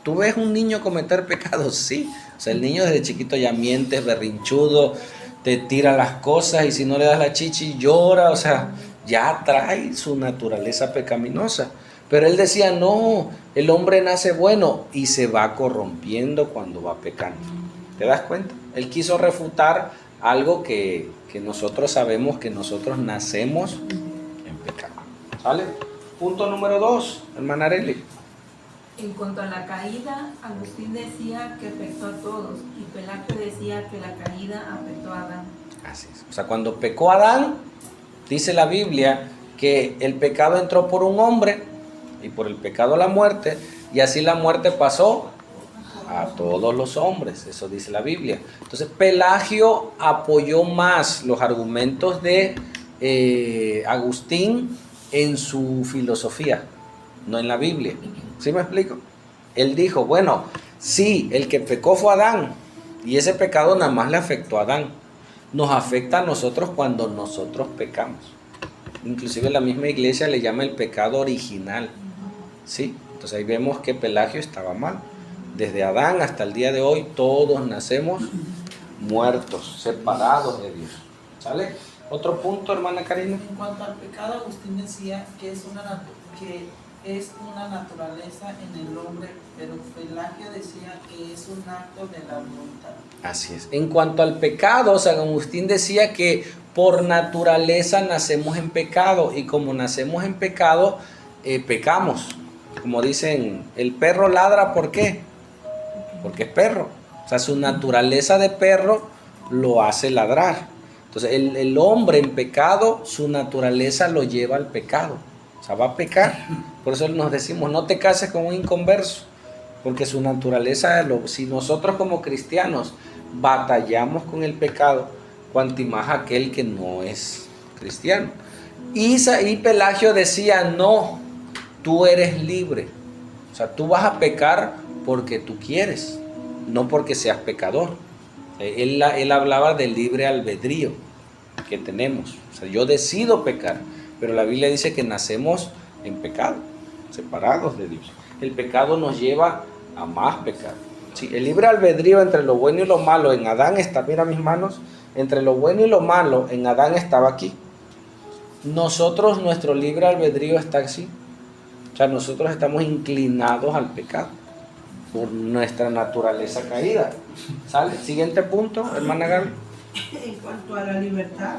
¿Tú ves un niño cometer pecados? Sí. O sea, el niño desde chiquito ya miente, es berrinchudo, te tira las cosas y si no le das la chichi llora. O sea, ya trae su naturaleza pecaminosa. Pero él decía, no, el hombre nace bueno y se va corrompiendo cuando va pecando. ¿Te das cuenta? Él quiso refutar algo que nosotros sabemos que nosotros nacemos en pecado. ¿Sale? Punto número 2, hermana Arely. En cuanto a la caída, Agustín decía que afectó a todos y Pelagio decía que la caída afectó a Adán. Así es. O sea, cuando pecó Adán, dice la Biblia que el pecado entró por un hombre y por el pecado la muerte, y así la muerte pasó a todos los hombres, eso dice la Biblia. Entonces Pelagio apoyó más los argumentos de Agustín en su filosofía, no en la Biblia. ¿Sí me explico? Él dijo, bueno, sí, el que pecó fue Adán, y ese pecado nada más le afectó a Adán. Nos afecta a nosotros cuando nosotros pecamos. Inclusive la misma iglesia le llama el pecado original. ¿Sí? Entonces ahí vemos que Pelagio estaba mal. Desde Adán hasta el día de hoy, todos nacemos muertos, separados de Dios. ¿Sale? Otro punto, hermana Karina. En cuanto al pecado, Agustín decía que es una naturaleza en el hombre, pero Pelagio decía que es un acto de la voluntad. Así es. En cuanto al pecado, San Agustín decía que por naturaleza nacemos en pecado, y como nacemos en pecado, pecamos. Como dicen, el perro ladra, ¿por qué? Porque es perro. O sea, su naturaleza de perro lo hace ladrar. Entonces, el hombre en pecado, su naturaleza lo lleva al pecado. O sea, va a pecar. Por eso nos decimos, no te cases con un inconverso, porque su naturaleza, si nosotros como cristianos batallamos con el pecado, cuanto más aquel que no es cristiano. Y Pelagio decía, no, tú eres libre. O sea, tú vas a pecar porque tú quieres, no porque seas pecador. Él hablaba del libre albedrío que tenemos. O sea, yo decido pecar, pero la Biblia dice que nacemos en pecado, separados de Dios. El pecado nos lleva a más pecado. Sí, el libre albedrío entre lo bueno y lo malo en Adán está, mira mis manos, entre lo bueno y lo malo en Adán estaba aquí. Nosotros, nuestro libre albedrío está así. O sea, nosotros estamos inclinados al pecado por nuestra naturaleza caída. ¿Sale? Siguiente punto, hermana Gaby. En cuanto a la libertad,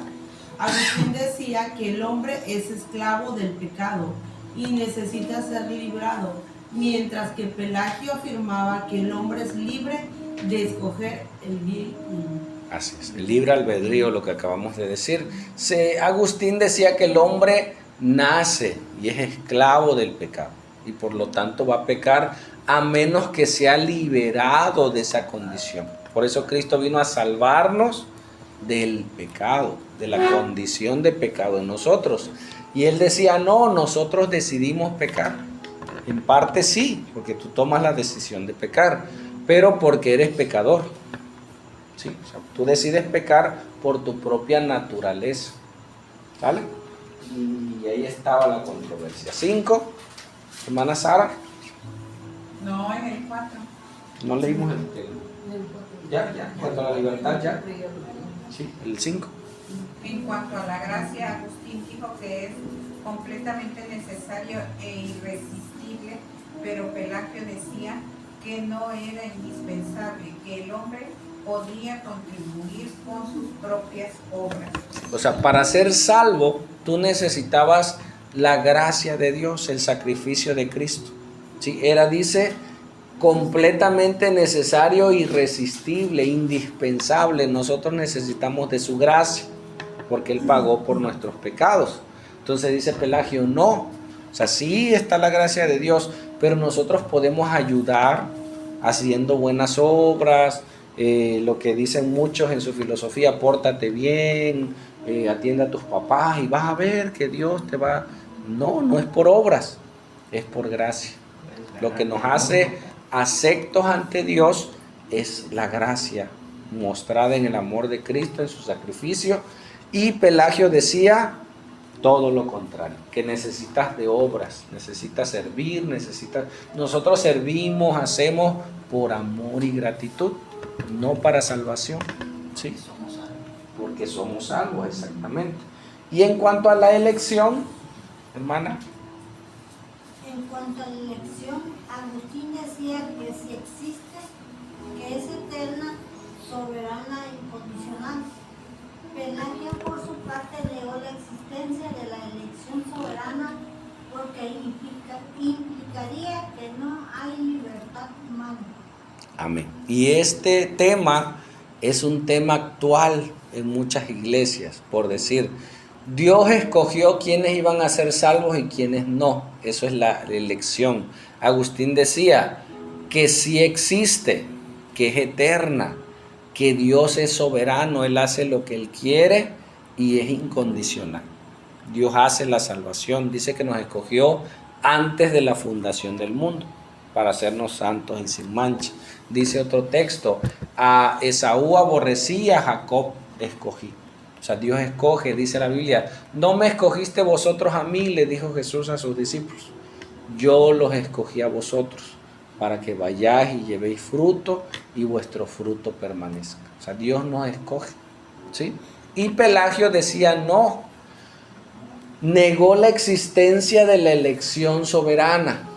Agustín decía que el hombre es esclavo del pecado y necesita ser librado, mientras que Pelagio afirmaba que el hombre es libre de escoger el bien y el mal. Así es, el libre albedrío, lo que acabamos de decir. Agustín decía que el hombre nace y es esclavo del pecado, y por lo tanto va a pecar a menos que sea liberado de esa condición. Por eso Cristo vino a salvarnos del pecado, de la condición de pecado en nosotros. Y él decía, no, nosotros decidimos pecar. En parte sí, porque tú tomas la decisión de pecar, pero porque eres pecador. Sí, o sea, tú decides pecar por tu propia naturaleza. ¿Vale? Y ahí estaba la controversia. 5, hermana Sara. No, en el 4. No leímos el ya, cuanto a la libertad, ya. Sí, el 5. En cuanto a la gracia, Agustín dijo que es completamente necesario e irresistible, pero Pelagio decía que no era indispensable, que el hombre podía contribuir con sus propias obras. O sea, para ser salvo, tú necesitabas la gracia de Dios, el sacrificio de Cristo. ¿Sí? Dice, completamente necesario, irresistible, indispensable. Nosotros necesitamos de su gracia, porque Él pagó por nuestros pecados. Entonces dice Pelagio, no. O sea, sí está la gracia de Dios, pero nosotros podemos ayudar haciendo buenas obras, lo que dicen muchos en su filosofía, pórtate bien, atiende a tus papás y vas a ver que Dios te va... No, no es por obras, es por gracia. Lo que nos hace aceptos ante Dios es la gracia mostrada en el amor de Cristo, en su sacrificio. Y Pelagio decía todo lo contrario, que necesitas de obras, necesitas servir, nosotros servimos, hacemos por amor y gratitud, no para salvación, ¿sí? Porque somos salvos, exactamente. Y en cuanto a la elección, hermana. En cuanto a la elección, Agustín decía que si existe, que es eterna, soberana e incondicional. Pelagio, por su parte, negó la existencia de la elección soberana porque implicaría que no hay libertad humana. Amén. Y este tema es un tema actual en muchas iglesias, por decir, Dios escogió quiénes iban a ser salvos y quiénes no. Eso es la elección. Agustín decía que sí existe, que es eterna, que Dios es soberano, Él hace lo que Él quiere y es incondicional. Dios hace la salvación, dice que nos escogió antes de la fundación del mundo para hacernos santos y sin mancha. Dice otro texto, a Esaú aborrecí, a Jacob escogí. O sea, Dios escoge, dice la Biblia, no me escogiste vosotros a mí, le dijo Jesús a sus discípulos, yo los escogí a vosotros para que vayáis y llevéis fruto y vuestro fruto permanezca. O sea, Dios nos escoge, ¿sí? Y Pelagio decía no, negó la existencia de la elección soberana,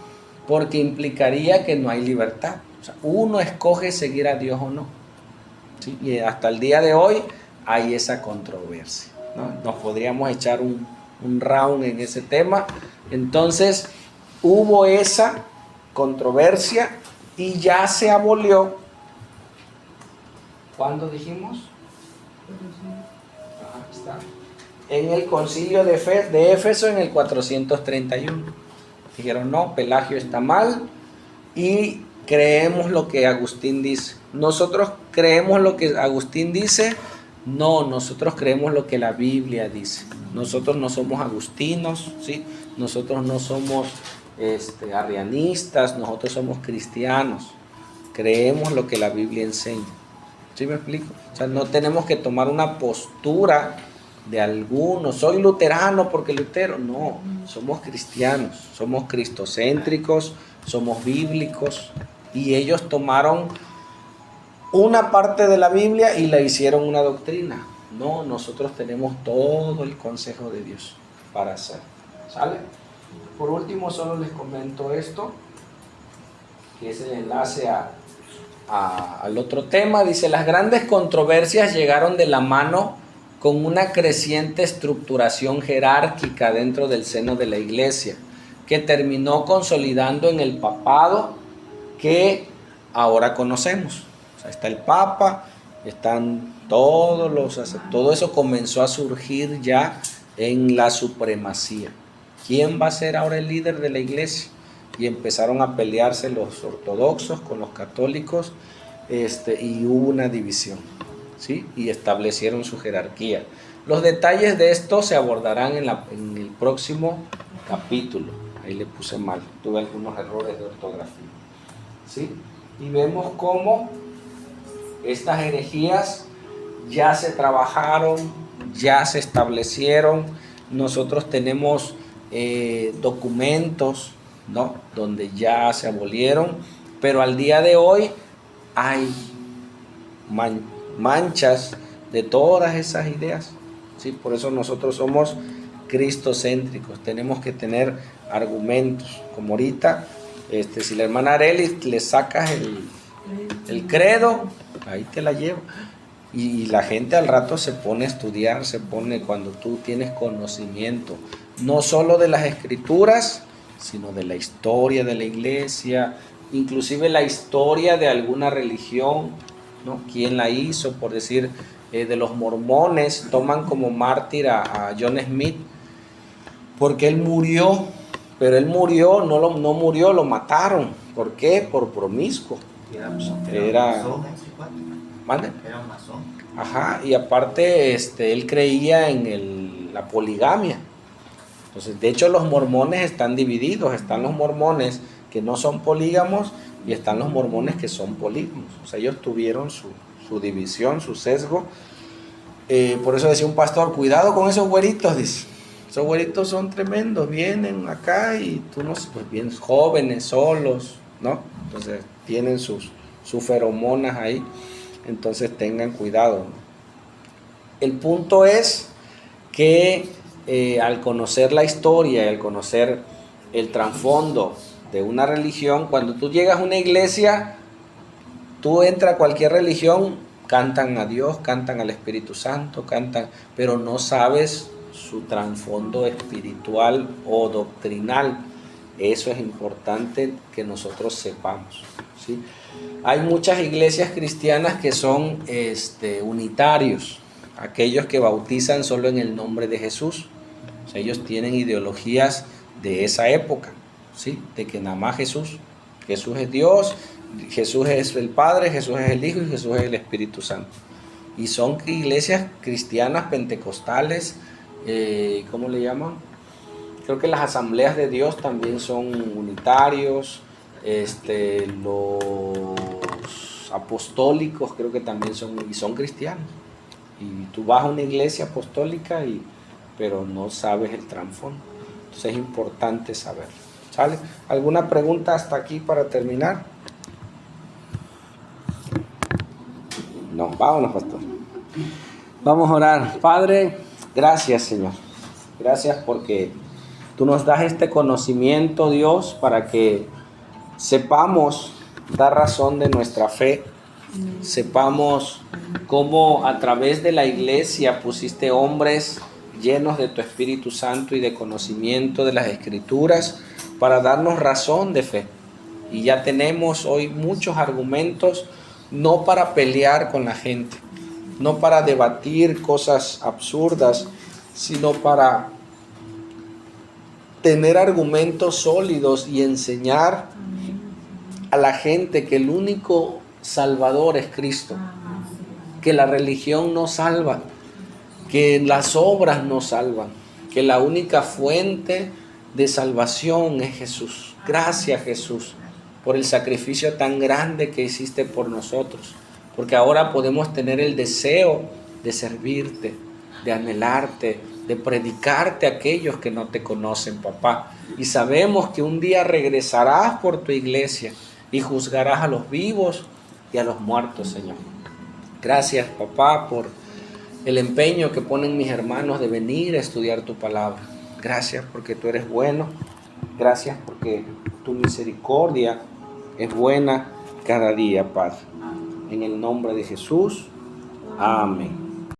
porque implicaría que no hay libertad. O sea, uno escoge seguir a Dios o no. ¿Sí? Y hasta el día de hoy hay esa controversia, ¿no? Nos podríamos echar un round en ese tema. Entonces, hubo esa controversia y ya se abolió. ¿Cuándo dijimos? Ahí está. En el concilio de Éfeso en el 431. Dijeron, no, Pelagio está mal y creemos lo que Agustín dice. Nosotros creemos lo que Agustín dice. No, nosotros creemos lo que la Biblia dice. Nosotros no somos agustinos, ¿sí? Nosotros no somos arrianistas, nosotros somos cristianos. Creemos lo que la Biblia enseña. ¿Sí me explico? O sea, no tenemos que tomar una postura de algunos. Soy luterano porque Lutero. No, somos cristianos, somos cristocéntricos, somos bíblicos. Y ellos tomaron una parte de la Biblia y la hicieron una doctrina. No, nosotros tenemos todo el consejo de Dios para hacer. ¿Sale? Por último, solo les comento esto, que es el enlace al otro tema. Dice, las grandes controversias llegaron de la mano con una creciente estructuración jerárquica dentro del seno de la iglesia, que terminó consolidando en el papado que ahora conocemos. O sea, está el Papa, están todo eso comenzó a surgir ya en la supremacía. ¿Quién va a ser ahora el líder de la iglesia? Y empezaron a pelearse los ortodoxos con los católicos, y hubo una división, ¿sí? Y establecieron su jerarquía. Los detalles de esto se abordarán en el próximo capítulo. Ahí le puse mal, tuve algunos errores de ortografía, ¿sí? Y vemos cómo estas herejías ya se trabajaron, ya se establecieron. Nosotros tenemos documentos, ¿no?, donde ya se abolieron, pero al día de hoy hay manchas de todas esas ideas, ¿sí? Por eso nosotros somos cristocéntricos, tenemos que tener argumentos, como ahorita, si la hermana Arely le sacas el credo, ahí te la llevo, y la gente al rato se pone a estudiar, cuando tú tienes conocimiento, no solo de las escrituras, sino de la historia de la iglesia, inclusive la historia de alguna religión, ¿no? ¿Quién la hizo? Por decir, de los mormones, toman como mártir a John Smith, porque él murió, pero él murió, no murió, lo mataron. ¿Por qué? Por promiscuo. Era ¿mande? Era un masón. Ajá, y aparte él creía en la poligamia. Entonces, de hecho, los mormones están divididos. Están los mormones que no son polígamos y están los mormones que son polígamos. O sea, ellos tuvieron su división, su sesgo. Por eso decía un pastor, cuidado con esos güeritos, dice. Esos güeritos son tremendos, vienen acá y tú no sé, pues bien jóvenes, solos, ¿no? Entonces tienen sus feromonas ahí. Entonces tengan cuidado. El punto es que al conocer la historia y al conocer el trasfondo de una religión, cuando tú llegas a una iglesia, tú entras a cualquier religión, cantan a Dios, cantan al Espíritu Santo, pero no sabes su trasfondo espiritual o doctrinal. Eso es importante que nosotros sepamos, ¿sí? Hay muchas iglesias cristianas que son unitarios, aquellos que bautizan solo en el nombre de Jesús. O sea, ellos tienen ideologías de esa época, ¿sí? De que nada más Jesús es Dios, Jesús es el Padre, Jesús es el Hijo y Jesús es el Espíritu Santo. Y son iglesias cristianas pentecostales, ¿cómo le llaman? Creo que las asambleas de Dios también son unitarios, los apostólicos creo que también son cristianos. Y tú vas a una iglesia apostólica pero no sabes el trasfondo. Entonces es importante saberlo. ¿Sale? ¿Alguna pregunta hasta aquí para terminar? No, vámonos, pastor. Vamos a orar. Padre, gracias, Señor. Gracias porque tú nos das este conocimiento, Dios, para que sepamos dar razón de nuestra fe. Sepamos cómo a través de la iglesia pusiste hombres llenos de tu Espíritu Santo y de conocimiento de las Escrituras para darnos razón de fe. Y ya tenemos hoy muchos argumentos, no para pelear con la gente, no para debatir cosas absurdas, sino para tener argumentos sólidos y enseñar a la gente que el único Salvador es Cristo, que la religión no salva, que las obras no salvan, que la única fuente de salvación es Jesús. Gracias, Jesús, por el sacrificio tan grande que hiciste por nosotros, porque ahora podemos tener el deseo de servirte, de anhelarte, de predicarte a aquellos que no te conocen, papá. Y sabemos que un día regresarás por tu iglesia y juzgarás a los vivos y a los muertos, Señor. Gracias, papá, por el empeño que ponen mis hermanos de venir a estudiar tu palabra. Gracias porque tú eres bueno. Gracias porque tu misericordia es buena cada día, Padre. En el nombre de Jesús. Amén.